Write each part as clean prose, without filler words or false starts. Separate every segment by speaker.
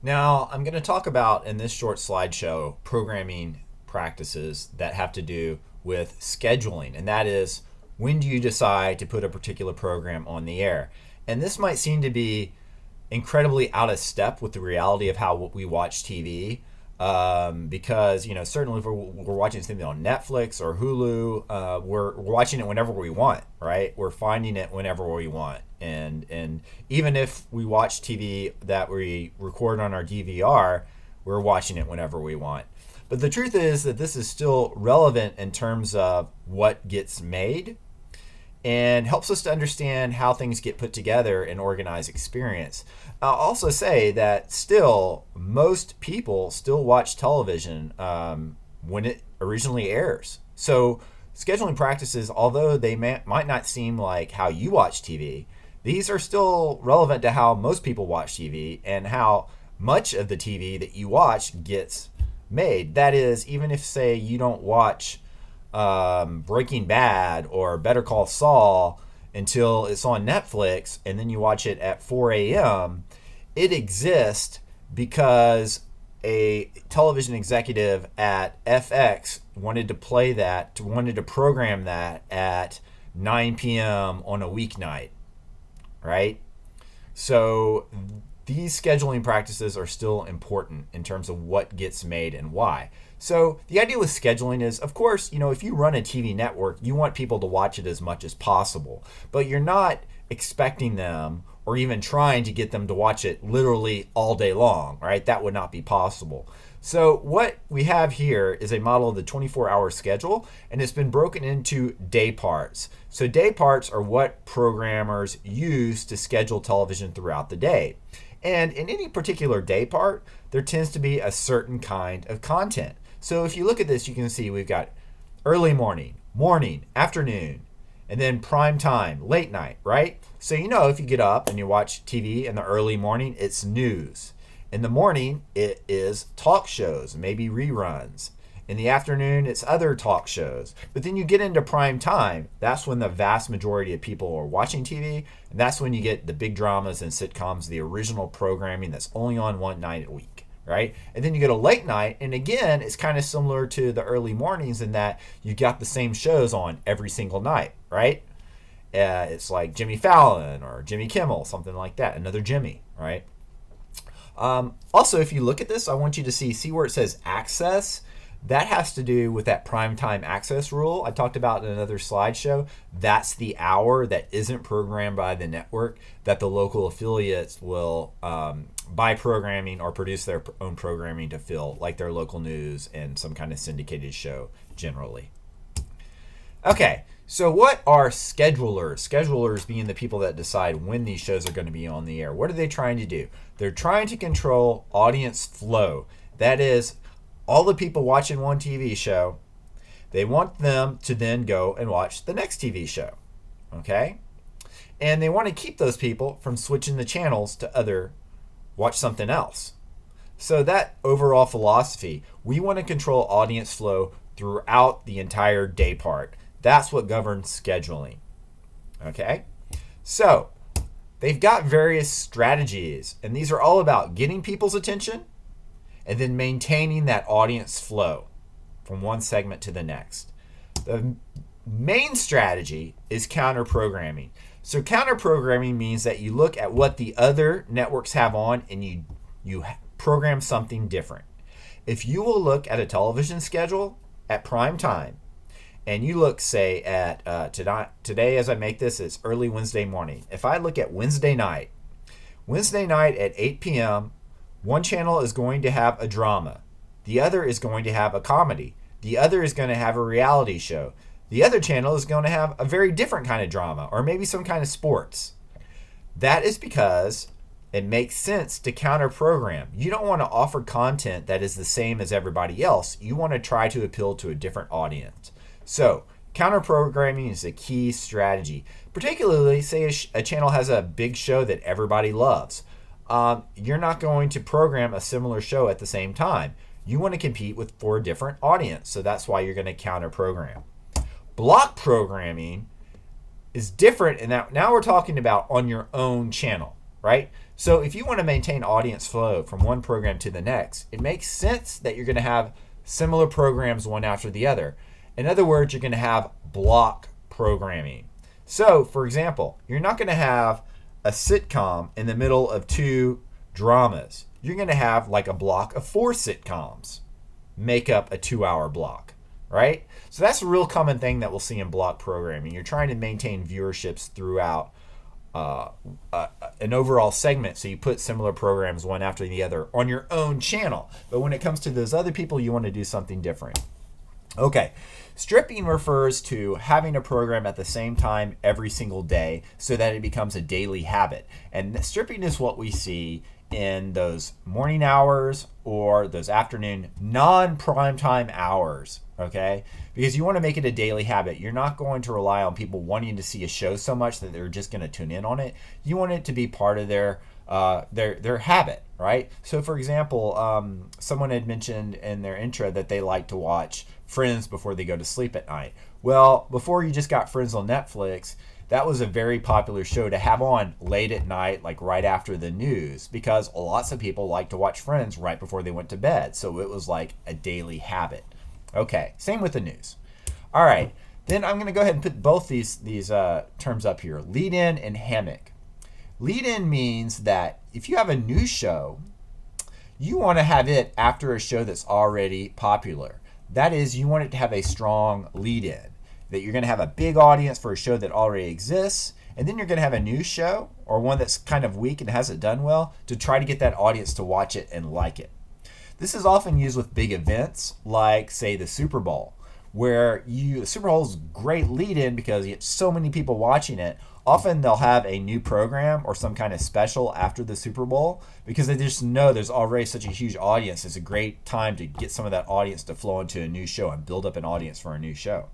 Speaker 1: Now, I'm going to talk about in this short slideshow programming practices that have to do with scheduling, and that is when do you decide to put a particular program on the air? And this might seem to be incredibly out of step with the reality of how we watch TV. Because certainly if we're watching something on Netflix or Hulu, we're watching it whenever we want, right? We're finding it whenever we want, and even if we watch TV that we record on our DVR, we're watching it whenever we want. But the truth is that this is still relevant in terms of what gets made and helps us to understand how things get put together in organized experience. I'll also say that still, most people still watch television when it originally airs. So scheduling practices, although they might not seem like how you watch TV, these are still relevant to how most people watch TV and how much of the TV that you watch gets made. That is, even if, say, you don't watch Breaking Bad or Better Call Saul until it's on Netflix and then you watch it at 4 a.m., it exists because a television executive at FX wanted to program that at 9 p.m. on a weeknight, right? So these scheduling practices are still important in terms of what gets made and why. So the idea with scheduling is, of course, if you run a TV network, you want people to watch it as much as possible, but you're not expecting them or even trying to get them to watch it literally all day long, right? That would not be possible. So what we have here is a model of the 24-hour schedule, and it's been broken into day parts. So day parts are what programmers use to schedule television throughout the day. And in any particular day part, there tends to be a certain kind of content. So if you look at this, you can see we've got early morning, afternoon, and then prime time, late night, right? So if you get up and you watch TV in the early morning, it's news. In the morning, it is talk shows, maybe reruns. In the afternoon, it's other talk shows. But then you get into prime time. That's when the vast majority of people are watching TV. And that's when you get the big dramas and sitcoms, the original programming that's only on one night a week, right? And then you get a late night. And again, it's kind of similar to the early mornings in that you got the same shows on every single night, right? It's like Jimmy Fallon or Jimmy Kimmel, something like that. Another Jimmy, right? Also, if you look at this, I want you to see where it says access. That has to do with that primetime access rule I talked about in another slideshow. That's the hour that isn't programmed by the network that the local affiliates will buy programming or produce their own programming to fill, like their local news and some kind of syndicated show generally. Okay, so what are schedulers? Schedulers being the people that decide when these shows are going to be on the air. What are they trying to do? They're trying to control audience flow. That is, all the people watching one TV show, they want them to then go and watch the next TV show, okay? And they want to keep those people from switching the channels to watch something else. So that overall philosophy, we want to control audience flow throughout the entire day part. That's what governs scheduling, okay? So they've got various strategies, and these are all about getting people's attention and then maintaining that audience flow from one segment to the next. The main strategy is counter-programming. So counter-programming means that you look at what the other networks have on and you program something different. If you will look at a television schedule at prime time, and you look, say, at today as I make this, it's early Wednesday morning. If I look at Wednesday night at 8 p.m., one channel is going to have a drama. The other is going to have a comedy. The other is going to have a reality show. The other channel is going to have a very different kind of drama, or maybe some kind of sports. That is because it makes sense to counter program. You don't want to offer content that is the same as everybody else. You want to try to appeal to a different audience. So counter programming is a key strategy, particularly say a channel has a big show that everybody loves. You're not going to program a similar show at the same time. You want to compete for a different audience, so that's why you're going to counter program. Block programming is different in that now we're talking about on your own channel, right? So if you want to maintain audience flow from one program to the next, it makes sense that you're going to have similar programs one after the other. In other words, you're going to have block programming. So, for example, you're not going to have a sitcom in the middle of two dramas. You're going to have like a block of 4 sitcoms make up a 2-hour block, right? So that's a real common thing that we'll see in block programming. You're trying to maintain viewerships throughout an overall segment, so you put similar programs one after the other on your own channel. But when it comes to those other people, you want to do something different. Okay, stripping refers to having a program at the same time every single day so that it becomes a daily habit. And stripping is what we see in those morning hours or those afternoon non-primetime hours, okay? Because you want to make it a daily habit. You're not going to rely on people wanting to see a show so much that they're just going to tune in on it. You want it to be part of their habit, right? So, for example, someone had mentioned in their intro that they like to watch Friends before they go to sleep at night. Well, before you just got Friends on Netflix, that was a very popular show to have on late at night, like right after the news, because lots of people like to watch Friends right before they went to bed. So it was like a daily habit. Okay, same with the news. All right, then I'm going to go ahead and put both these terms up here, lead-in and hammock. Lead-in means that if you have a new show, you want to have it after a show that's already popular. That is, you want it to have a strong lead-in, that you're going to have a big audience for a show that already exists, and then you're going to have a new show or one that's kind of weak and hasn't done well to try to get that audience to watch it and like it. This is often used with big events like, say, the Super Bowl, where the Super Bowl is a great lead-in because you get so many people watching it. Often they'll have a new program or some kind of special after the Super Bowl because they just know there's already such a huge audience. It's a great time to get some of that audience to flow into a new show and build up an audience for a new show.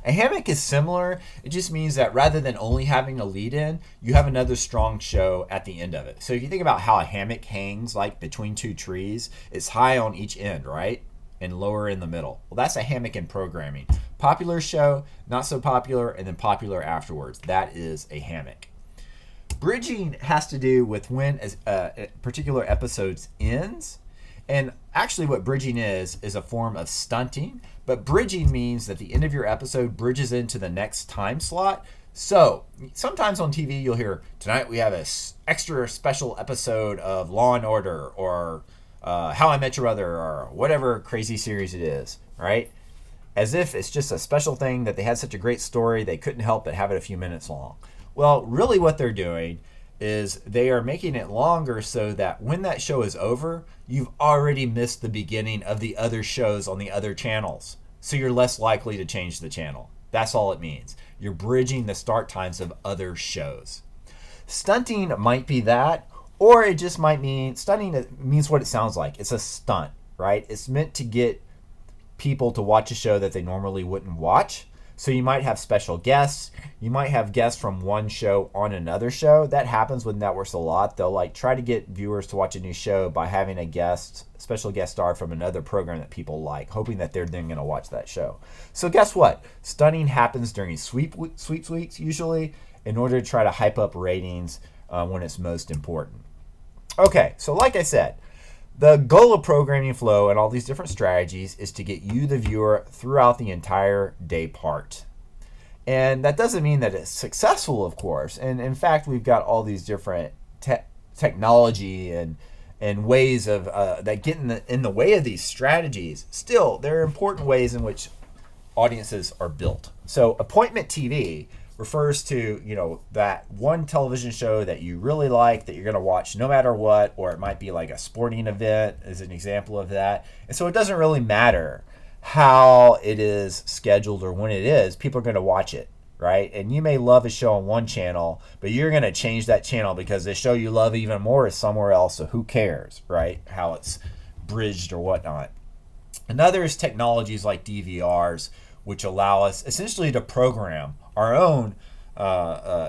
Speaker 1: A hammock is similar. It just means that rather than only having a lead-in, you have another strong show at the end of it. So if you think about how a hammock hangs like between two trees, it's high on each end, right? And lower in the middle. Well, that's a hammock in programming. Popular show, not so popular, and then popular afterwards. That is a hammock. Bridging has to do with when a particular episode ends. And actually what bridging is a form of stunting. But bridging means that the end of your episode bridges into the next time slot. So sometimes on TV you'll hear, tonight we have an extra special episode of Law and Order or How I Met Your Mother or whatever crazy series it is, right? As if it's just a special thing that they had such a great story they couldn't help but have it a few minutes long. Well, really what they're doing is they are making it longer so that when that show is over, you've already missed the beginning of the other shows on the other channels. So you're less likely to change the channel. That's all it means. You're bridging the start times of other shows. Stunting might be that, or it just might mean, stunting means what it sounds like. It's a stunt, right? It's meant to get people to watch a show that they normally wouldn't watch. So you might have special guests. You might have guests from one show on another show. That happens with networks a lot. They'll like try to get viewers to watch a new show by having a special guest star from another program that people like, hoping that they're then going to watch that show. So guess what? Stunning happens during sweep weeks usually in order to try to hype up ratings when it's most important. Okay, so like I said, the goal of programming flow and all these different strategies is to get you, the viewer, throughout the entire day part. And that doesn't mean that it's successful, of course. And in fact, we've got all these different technology and ways of that get in the way of these strategies. Still, there are important ways in which audiences are built. So appointment TV refers to, that one television show that you really like that you're going to watch no matter what, or it might be like a sporting event as an example of that. And so it doesn't really matter how it is scheduled or when it is, people are going to watch it, right? And you may love a show on one channel, but you're going to change that channel because the show you love even more is somewhere else, so who cares, right? How it's bridged or whatnot. Another is technologies like DVRs, which allow us essentially to program our own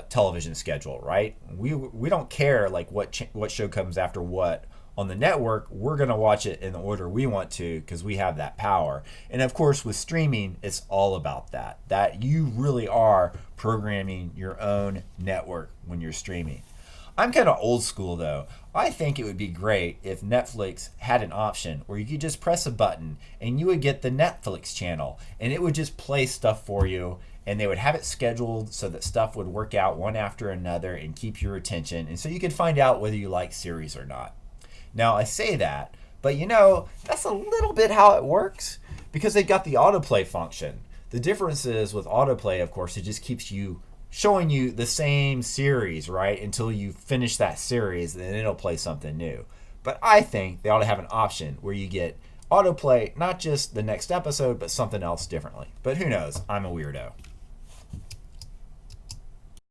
Speaker 1: television schedule, right? We don't care like what show comes after what on the network. We're going to watch it in the order we want to because we have that power. And of course with streaming, it's all about that you really are programming your own network when you're streaming. I'm kind of old school though. I think it would be great if Netflix had an option where you could just press a button and you would get the Netflix channel and it would just play stuff for you, and they would have it scheduled so that stuff would work out one after another and keep your attention, and so you could find out whether you like series or not. Now, I say that, but that's a little bit how it works because they've got the autoplay function. The difference is with autoplay, of course, it just keeps you showing you the same series, right, until you finish that series, and then it'll play something new. But I think they ought to have an option where you get autoplay, not just the next episode, but something else differently. But who knows? I'm a weirdo.